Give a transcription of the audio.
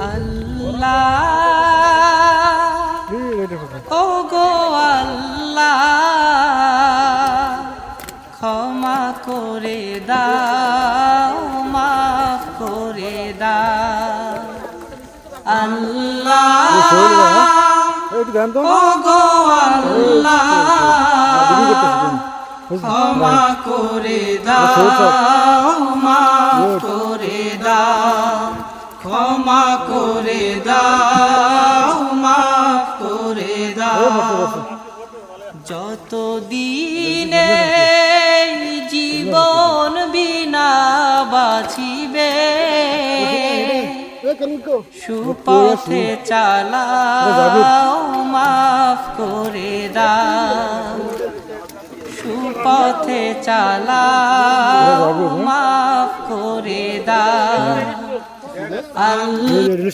আল্লাহ ও গো আল্লাহ ক্ষমা করে দাও মাফ করে দাও আল্লাহ ও গো আল্লাহ ক্ষমা করে দাও মাফ করে দাও ক্ষমা করে দাও মাফ করে দাও যত দিনে জীবন বিনা বাঁচিবে সুপথে চালাও মাফ করে দাও সুপথে চালাও মাফ করে দাও আল্লাহ